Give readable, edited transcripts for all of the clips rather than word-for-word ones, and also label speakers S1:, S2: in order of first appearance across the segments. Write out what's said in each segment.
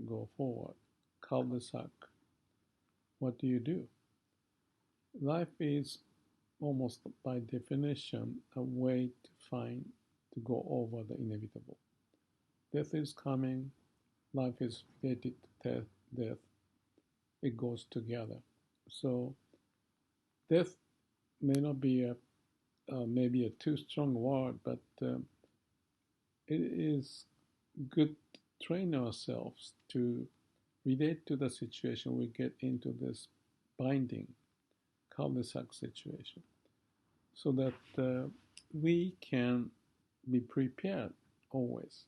S1: go forward. Cul-de-sac. What do you do? Life is almost by definition a way to find to go over the inevitable. Death is coming, life is related to death, it goes together. So death may not be a maybe a too strong word, but it is good to train ourselves to relate to the situation we get into this binding cul-de-sac situation, so that we can be prepared always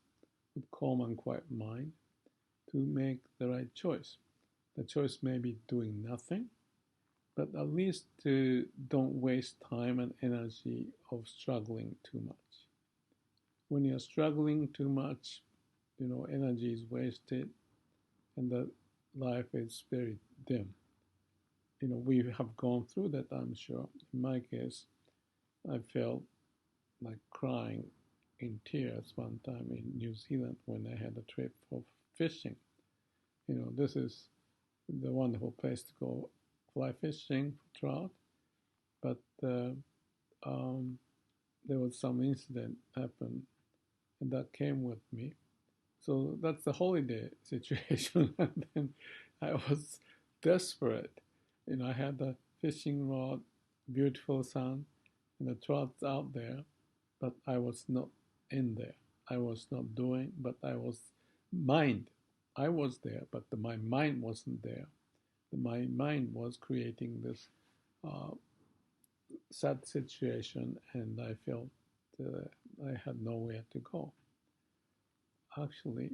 S1: with calm and quiet mind to make the right choice. The choice may be doing nothing, but at least to don't waste time and energy of struggling too much. When you're struggling too much, energy is wasted and the life is very dim. We have gone through that, I'm sure. In my case, I felt like crying in tears one time in New Zealand when I had a trip for fishing. This is the wonderful place to go fly fishing for trout, but there was some incident happened and that came with me. So that's the holiday situation. And then I was desperate. I had the fishing rod, beautiful sun, and the trout's out there, but I was not in there. I was not doing, but I was there, but my mind wasn't there. My mind was creating this uh, sad situation, and I felt I had nowhere to go. Actually,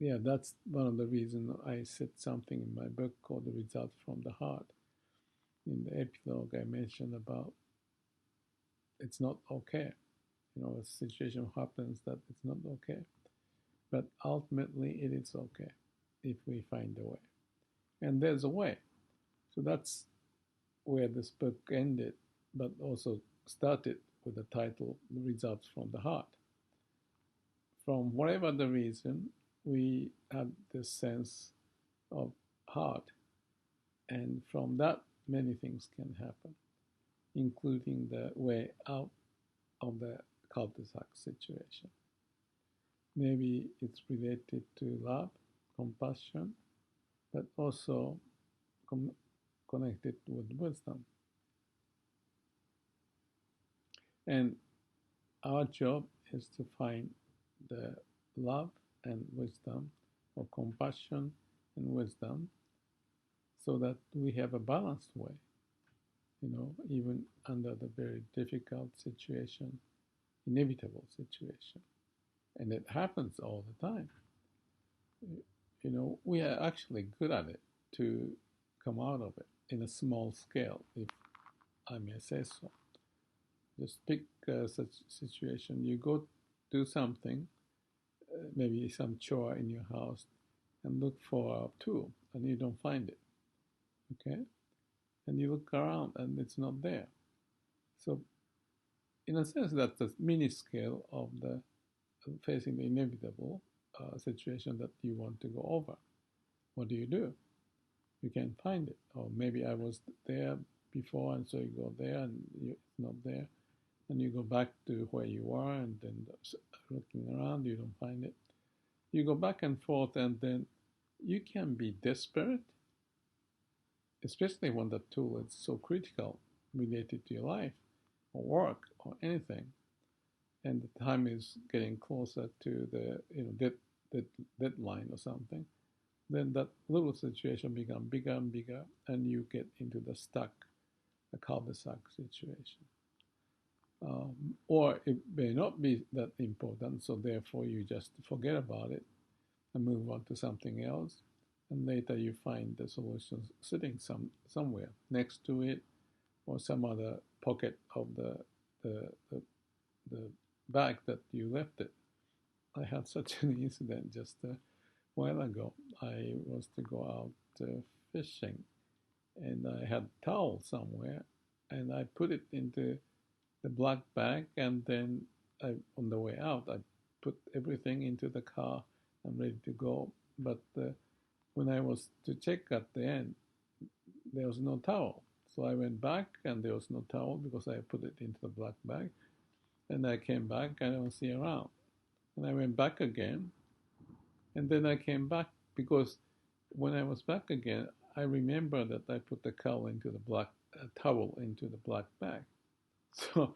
S1: yeah, that's one of the reasons I said something in my book called The Result from the Heart. In the epilogue, I mentioned about it's not okay. A situation happens that it's not okay. But ultimately, it is okay if we find a way. And there's a way. So that's where this book ended, but also started with the title, The Results from the Heart. From whatever the reason, we have this sense of heart. And from that, many things can happen, including the way out of the cul-de-sac situation. Maybe it's related to love, compassion, but also connected with wisdom. And our job is to find the love and wisdom, or compassion and wisdom, so that we have a balanced way, even under the very difficult situation, inevitable situation. And it happens all the time. We are actually good at it to come out of it in a small scale, if I may say so. Just pick such situation. You go do something, maybe some chore in your house, and look for a tool, and you don't find it. Okay? And you look around, and it's not there. So, in a sense, that's a mini scale of the facing the inevitable situation that you want to go over. What do? You can't find it. Or maybe I was there before, and so you go there, and it's not there. And you go back to where you were, and then looking around, you don't find it. You go back and forth, and then you can be desperate, especially when the tool is so critical related to your life or work or anything, and the time is getting closer to the deadline or something. Then that little situation becomes bigger and bigger, and you get into the cul-de-sac situation. Or it may not be that important, so therefore you just forget about it and move on to something else, and later you find the solution sitting somewhere next to it, or some other pocket of the bag that you left it. I had such an incident just a while ago. I was to go out fishing, and I had towel somewhere, and I put it into the black bag, and then on the way out, I put everything into the car I'm ready to go. But when I was to check at the end, there was no towel. So I went back and there was no towel because I put it into the black bag. And I came back, I don't see around. And I went back again. And then I came back because when I was back again, I remember that I put the towel into the black bag. So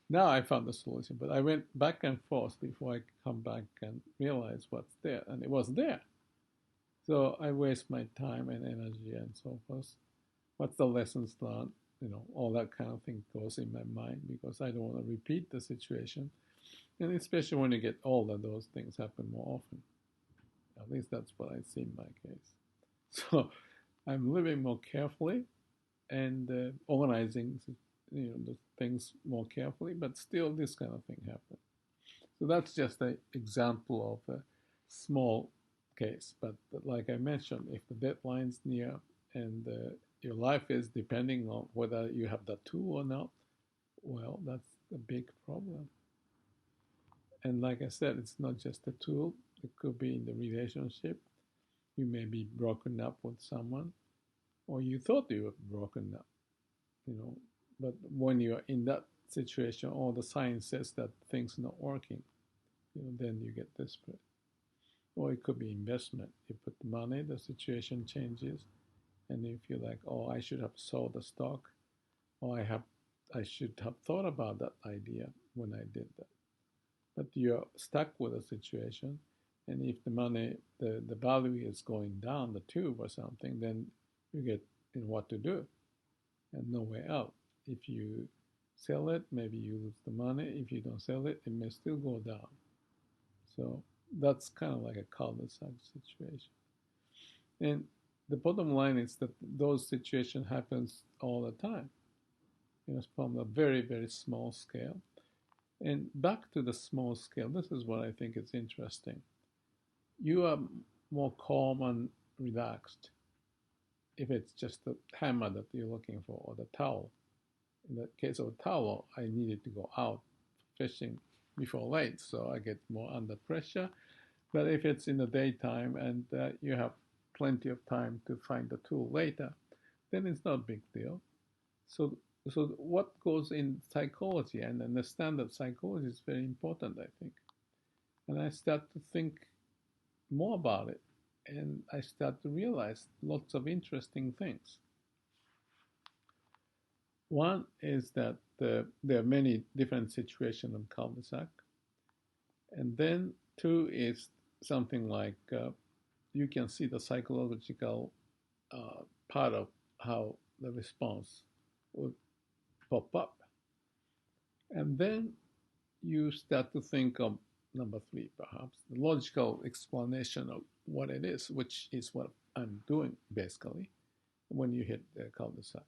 S1: now I found the solution, but I went back and forth before I come back and realize what's there, and it was there. So I waste my time and energy and so forth. What's the lessons learned? All that kind of thing goes in my mind because I don't want to repeat the situation. And especially when you get older, those things happen more often. At least that's what I see in my case. So I'm living more carefully and organizing the things more carefully, but still this kind of thing happens. So that's just an example of a small case. But like I mentioned, if the deadline's near and your life is depending on whether you have the tool or not, well, that's a big problem. And like I said, it's not just a tool. It could be in the relationship. You may be broken up with someone, or you thought you were broken up, you know. But when you're in that situation, all the signs says that things not working, then you get desperate. Or it could be investment. You put the money, the situation changes, and you feel like, oh, I should have sold the stock, or I should have thought about that idea when I did that. But you're stuck with a situation, and if the money, the value is going down the tube or something, then you get in what to do, and no way out. If you sell it, maybe you lose the money. If you don't sell it, it may still go down. So that's kind of like a cul-de-sac situation. And the bottom line is that those situations happens all the time. From a very, very small scale. And back to the small scale, this is what I think is interesting. You are more calm and relaxed if it's just the hammer that you're looking for or the towel. In the case of a towel, I needed to go out fishing before late, so I get more under pressure. But if it's in the daytime and you have plenty of time to find the tool later, then it's not a big deal. So what goes in psychology and understand that psychology is very important, I think. And I start to think more about it, and I start to realize lots of interesting things. One is that there are many different situations on cul-de-sac. And then two is something like you can see the psychological part of how the response would pop up. And then you start to think of number three, perhaps, the logical explanation of what it is, which is what I'm doing basically when you hit the cul-de-sac.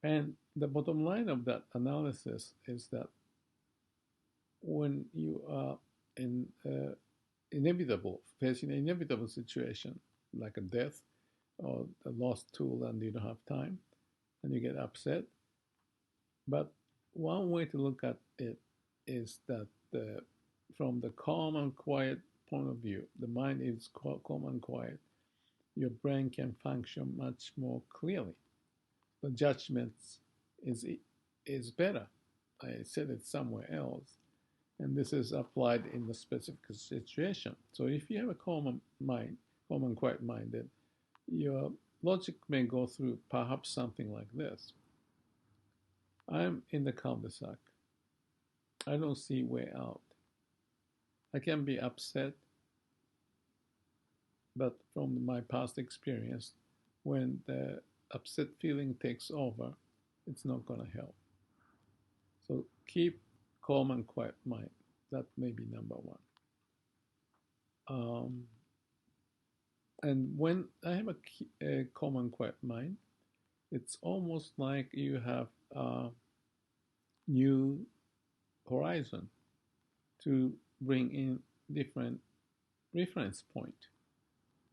S1: And the bottom line of that analysis is that when you are in facing an inevitable situation like a death or a lost tool and you don't have time and you get upset. But one way to look at it is that from the calm and quiet point of view, the mind is calm and quiet, your brain can function much more clearly. The judgment is better. I said it somewhere else. And this is applied in the specific situation. So if you have a calm and quiet mind, then your logic may go through perhaps something like this. I'm in the cul-de-sac. I don't see way out. I can be upset, but from my past experience, when the upset feeling takes over, it's not going to help. So keep calm and quiet mind. That may be number one. And when I have a calm and quiet mind, it's almost like you have a new horizon to bring in different reference point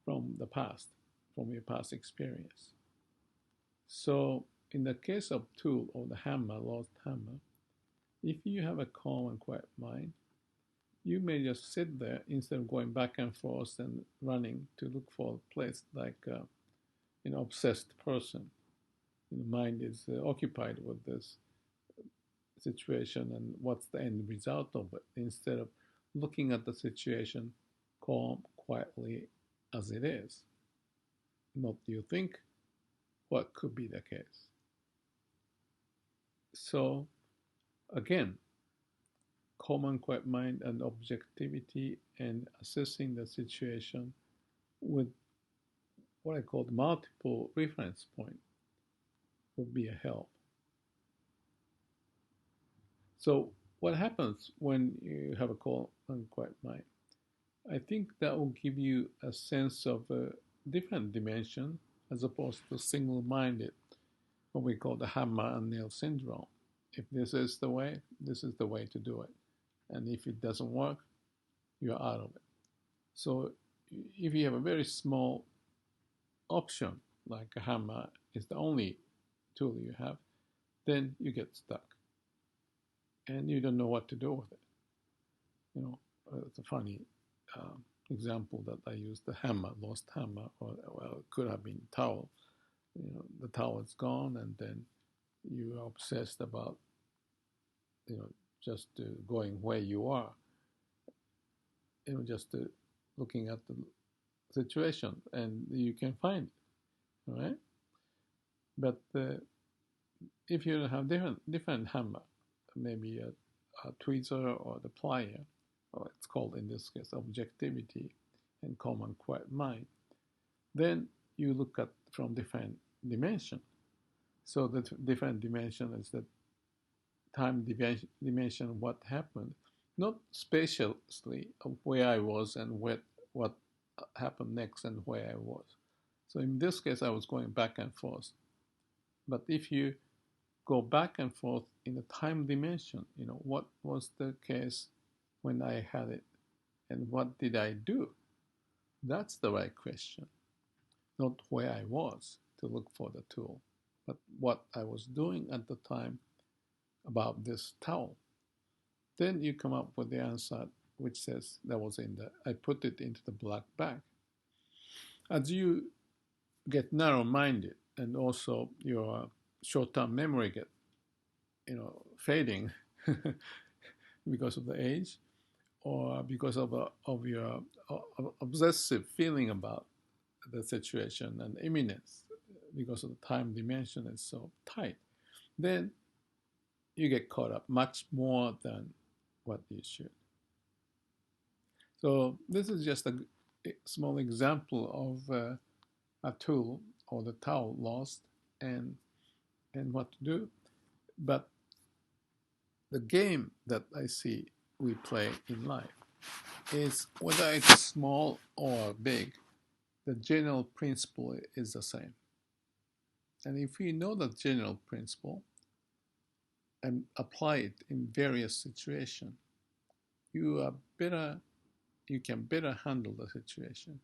S1: from the past, from your past experience. So in the case of tool or the hammer, lost hammer, if you have a calm and quiet mind, You may just sit there instead of going back and forth and running to look for a place like an obsessed person. Your mind is occupied with this situation and what's the end result of it instead of looking at the situation calm, quietly as it is. Not you think what could be the case. So, again, calm and quiet mind and objectivity and assessing the situation with what I call multiple reference point would be a help. So, what happens when you have a calm and quiet mind? I think that will give you a sense of a different dimension as opposed to single minded, what we call the hammer and nail syndrome. If this is the way, this is the way to do it. And if it doesn't work, you're out of it. So if you have a very small option, like a hammer is the only tool you have, then you get stuck and you don't know what to do with it. It's a funny example that I used, the hammer, lost hammer, or well, it could have been towel. The towel is gone, and then you are obsessed about, just going where you are, just looking at the situation, and you can find it, all right? But if you have different hammer, maybe a tweezer or the plier, or it's called in this case objectivity and calm and quiet mind, then you look at from different dimension. So the different dimension is the time dimension, what happened, not spatially of where I was and what happened next and where I was. So in this case, I was going back and forth. But if you go back and forth in the time dimension, what was the case when I had it, and what did I do? That's the right question. Not where I was to look for the tool, but what I was doing at the time about this towel. Then you come up with the answer which says that was I put it into the black bag. As you get narrow-minded and also your short-term memory get, fading because of the age, or because of your obsessive feeling about the situation and imminence, because of the time dimension is so tight, then you get caught up much more than what you should. So this is just a small example of a tool or the towel lost and what to do. But the game that I see we play in life is, whether it's small or big, the general principle is the same. And if we know the general principle and apply it in various situations, you can better handle the situation,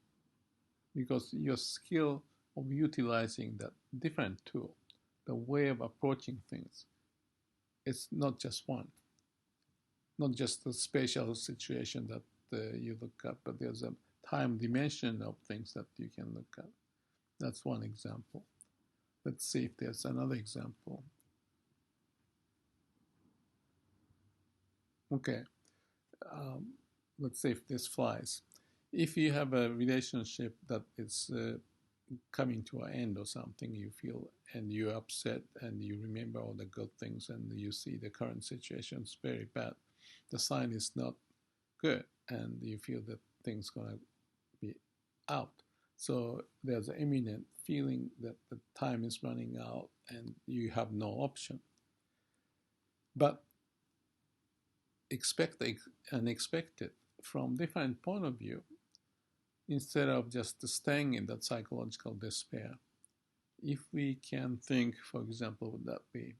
S1: because your skill of utilizing that different tool, the way of approaching things, it's not just one, not just the spatial situation that you look at, but there's a time dimension of things that you can look at. That's one example. Let's see if there's another example. Okay, let's see if this flies. If you have a relationship that is coming to an end or something, you feel, and you're upset and you remember all the good things and you see the current situation is very bad, the sign is not good, and you feel that things going to be out. So there's an imminent feeling that the time is running out and you have no option. But expect the unexpected from different point of view, instead of just staying in that psychological despair. If we can think, for example, would that be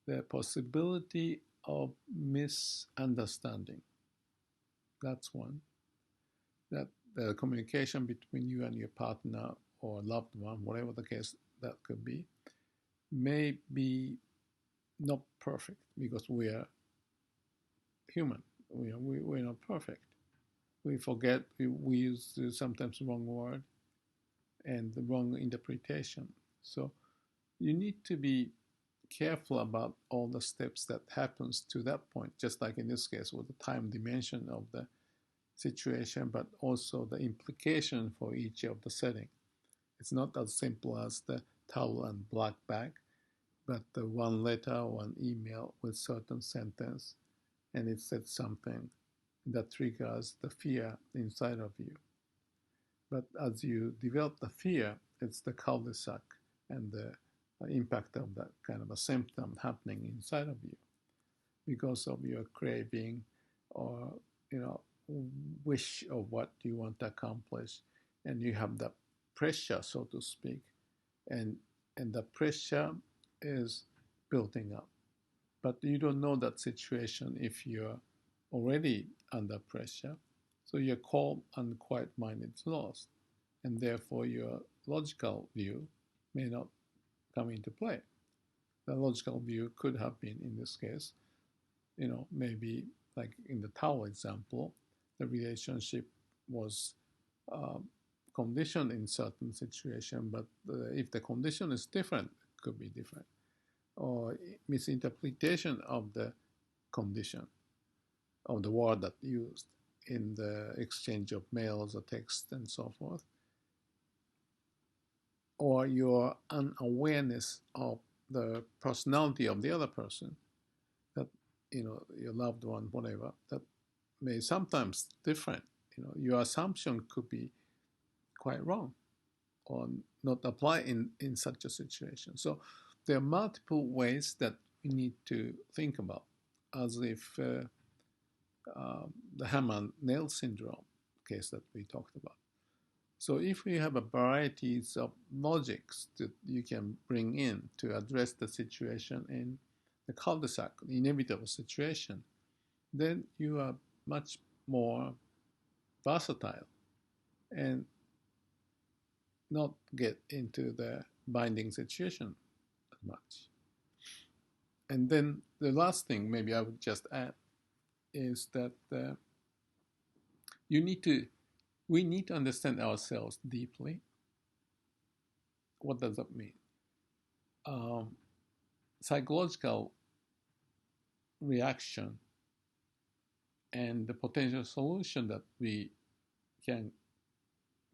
S1: the possibility of misunderstanding? That's one. That the communication between you and your partner or loved one, whatever the case that could be, may be not perfect, because we are human. we're not perfect. We forget, we use sometimes the wrong word and the wrong interpretation. So you need to be careful about all the steps that happens to that point, just like in this case with the time dimension of the situation, but also the implication for each of the setting. It's not as simple as the towel and black bag, but the one letter, one email with certain sentence, and it said something that triggers the fear inside of you. But as you develop the fear, it's the cul-de-sac and the impact of that kind of a symptom happening inside of you because of your craving or wish of what you want to accomplish, and you have that pressure, so to speak, and the pressure is building up. But you don't know that situation if you're already under pressure. So your calm and quiet mind is lost, and therefore your logical view may not come into play. The logical view could have been, in this case, maybe like in the towel example, the relationship was conditioned in certain situation, but if the condition is different, it could be different. Or misinterpretation of the condition, of the word that used in the exchange of mails or text and so forth. Or your unawareness of the personality of the other person, that your loved one, whatever, that may sometimes different. Your assumption could be quite wrong or not apply in such a situation. So there are multiple ways that we need to think about, as if the hammer and nail syndrome case that we talked about. So if we have a varieties of logics that you can bring in to address the situation in the cul-de-sac, the inevitable situation, then you are much more versatile and not get into the binding situation as much. And then the last thing maybe I would just add is that we need to understand ourselves deeply. What does that mean? Psychological reaction and the potential solution that we can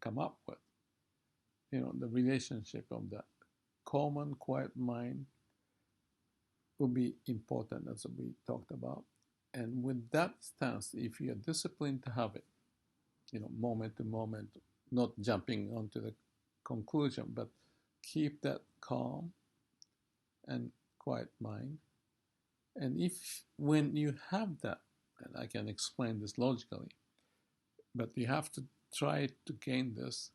S1: come up with. The relationship of that common quiet mind will be important, as we talked about. And with that stance, if you are disciplined to have it, moment to moment, not jumping onto the conclusion, but keep that calm and quiet mind. And if when you have that, and I can explain this logically, but you have to try to gain this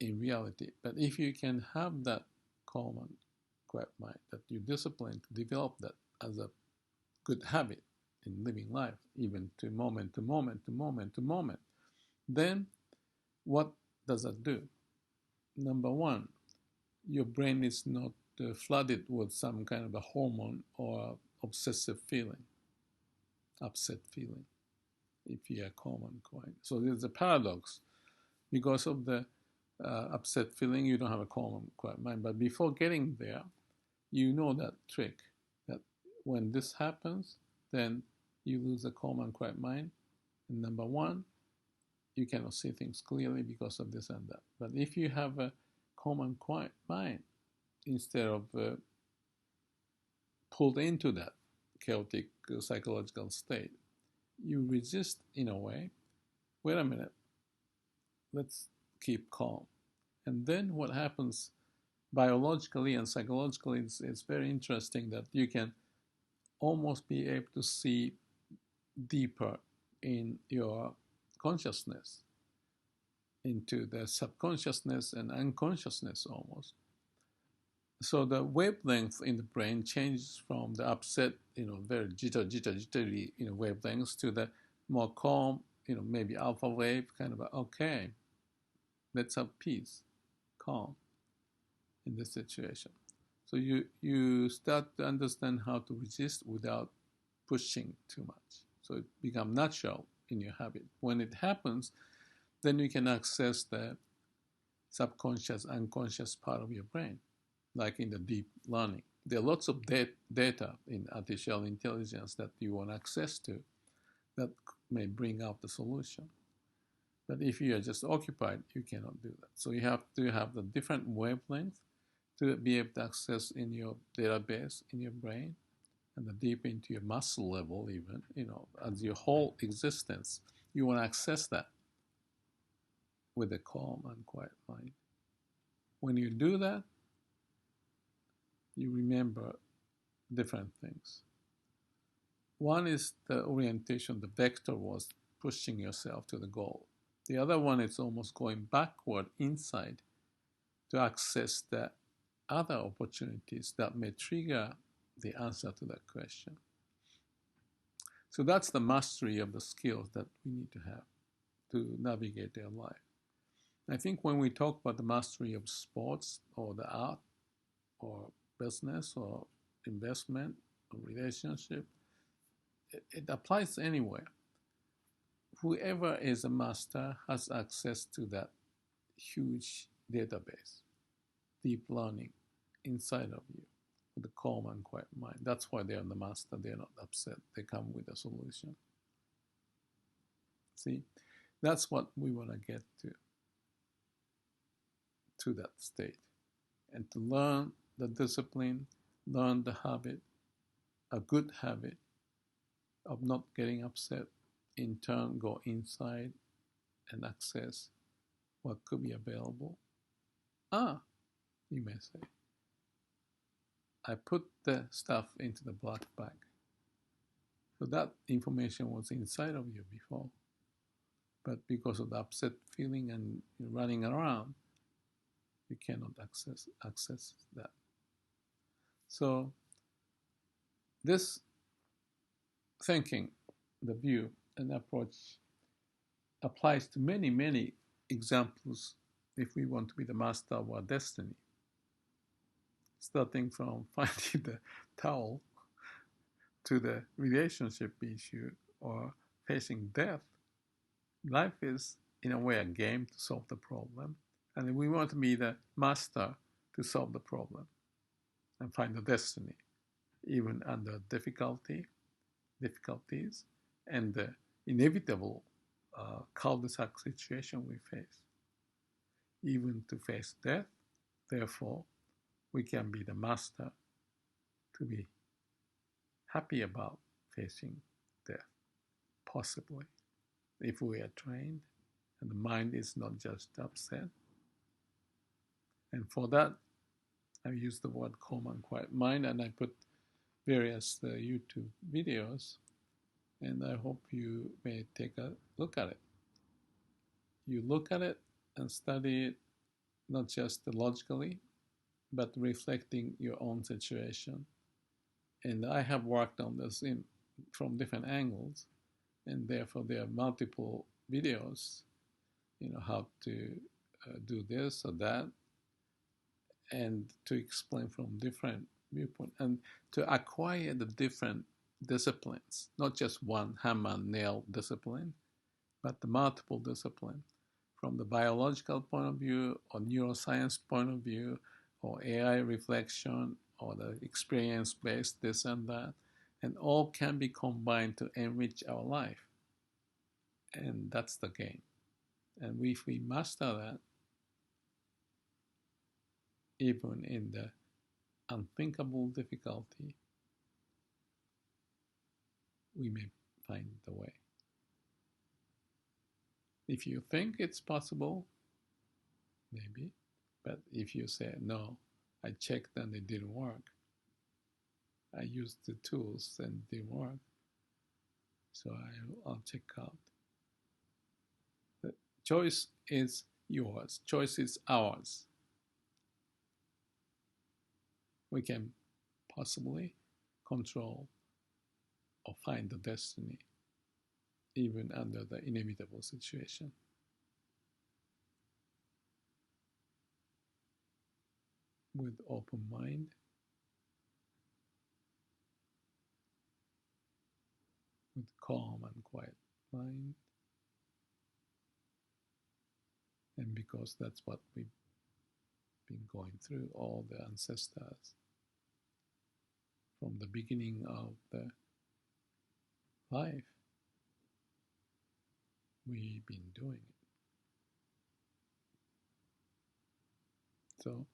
S1: in reality. But if you can have that calm and quiet mind, that you discipline to develop that as a good habit in living life, even to moment to moment to moment to moment, then what does that do? Number one, your brain is not flooded with some kind of a hormone or obsessive feeling, upset feeling, if you are calm and quiet. So there's a paradox. Because of the upset feeling, you don't have a calm and quiet mind. But before getting there, you know that trick, that when this happens, then you lose a calm and quiet mind. And number one, you cannot see things clearly because of this and that. But if you have a calm and quiet mind, instead of pulled into that chaotic psychological state, you resist in a way. Wait a minute, let's keep calm. And then what happens biologically and psychologically is very interesting, that you can almost be able to see deeper in your consciousness, into the subconsciousness and unconsciousness almost. So the wavelength in the brain changes from the upset, very jittery, wavelengths to the more calm, maybe alpha wave, kind of okay, let's have peace, calm in this situation. So you start to understand how to resist without pushing too much. So it becomes natural in your habit. When it happens, then you can access the subconscious, unconscious part of your brain, like in the deep learning. There are lots of data in artificial intelligence that you want access to that may bring out the solution. But if you are just occupied, you cannot do that. So you have to have the different wavelength to be able to access in your database, in your brain, and the deep into your muscle level even, as your whole existence. You want to access that with a calm and quiet mind. When you do that, you remember different things. One is the orientation, the vector was pushing yourself to the goal. The other one is almost going backward inside to access the other opportunities that may trigger the answer to that question. So that's the mastery of the skills that we need to have to navigate their life. I think when we talk about the mastery of sports or the art or business or investment or relationship, it applies anywhere. Whoever is a master has access to that huge database, deep learning inside of you, with a calm and quiet mind. That's why they are the master. They're not upset. They come with a solution. See, that's what we want to get to that state. And to learn the discipline, learn the habit, a good habit of not getting upset, in turn go inside and access what could be available. You may say, I put the stuff into the black bag. So that information was inside of you before. But because of the upset feeling and running around, you cannot access that. So this thinking, the view and approach applies to many, many examples if we want to be the master of our destiny. Starting from finding the towel to the relationship issue or facing death. Life is, in a way, a game to solve the problem. And we want to be the master to solve the problem and find the destiny, even under difficulties, and the inevitable cul-de-sac situation we face. Even to face death, therefore, we can be the master to be happy about facing death, possibly, if we are trained and the mind is not just upset. And for that, I use the word calm and quiet mind, and I put various YouTube videos, and I hope you may take a look at it. You look at it and study it, not just logically, but reflecting your own situation. And I have worked on this from different angles, and therefore there are multiple videos, how to do this or that, and to explain from different viewpoints, and to acquire the different disciplines, not just one hammer and nail discipline, but the multiple discipline, from the biological point of view or neuroscience point of view or AI reflection or the experience-based this and that, and all can be combined to enrich our life. And that's the game. And if we master that, even in the unthinkable difficulty, we may find the way. If you think it's possible, maybe, but if you say, no, I checked and it didn't work, I used the tools and it didn't work, so I'll check out. The choice is yours. Choice is ours. We can possibly control or find the destiny even under the inevitable situation. With open mind, with calm and quiet mind. And because that's what we've been going through, all the ancestors, from the beginning of the life, we've been doing it. So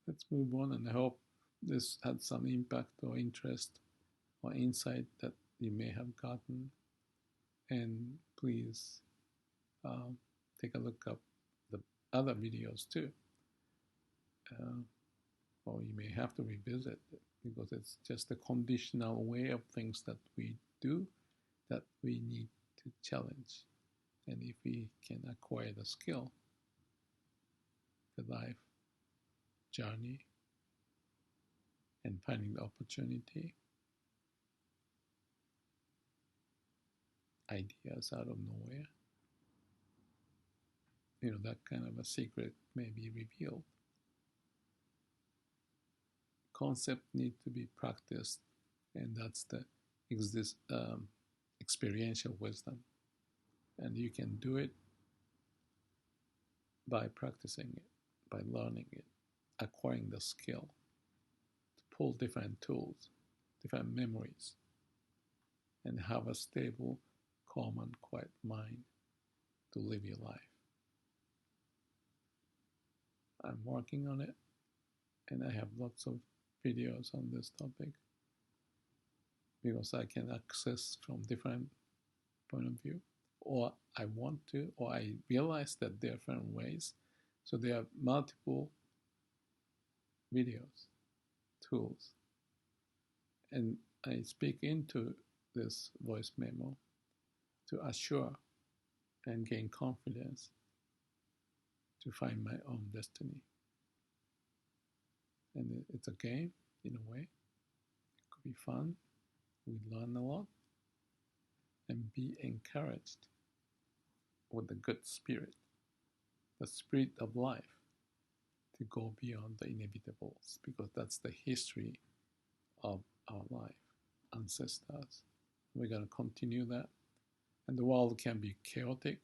S1: let's move on, and I hope this had some impact or interest or insight that you may have gotten. And please take a look up the other videos too. Or you may have to revisit it because it's just a conditional way of things that we do that we need to challenge. And if we can acquire the skill, the life journey, and finding the opportunity, ideas out of nowhere, that kind of a secret may be revealed. Concept need to be practiced, and that's the experiential wisdom. And you can do it by practicing it, by learning it, acquiring the skill to pull different tools, different memories, and have a stable, calm, and quiet mind to live your life. I'm working on it, and I have lots of videos on this topic because I can access from different point of view, or I want to, or I realize that there are different ways. So there are multiple videos, tools, and I speak into this voice memo to assure and gain confidence to find my own destiny. And it's a game in a way. It could be fun. We learn a lot and be encouraged with the good spirit, the spirit of life, to go beyond the inevitables, because that's the history of our life, ancestors. We're going to continue that. And the world can be chaotic.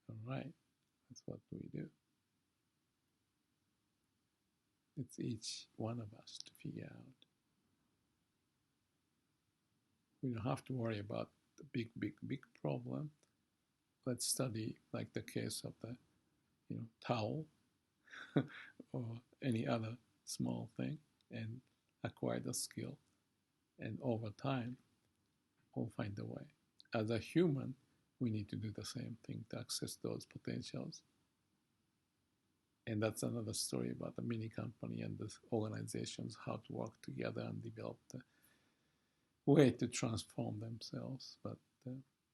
S1: All right, that's what we do. It's each one of us to figure out. We don't have to worry about the big problem. Let's study like the case of the towel or any other small thing and acquire the skill. And over time, we'll find a way. As a human, we need to do the same thing to access those potentials. And that's another story about the mini company and the organizations, how to work together and develop the way to transform themselves. But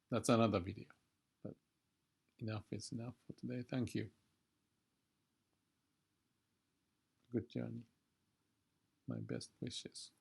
S1: that's another video. But enough is enough for today. Thank you. Good journey. My best wishes.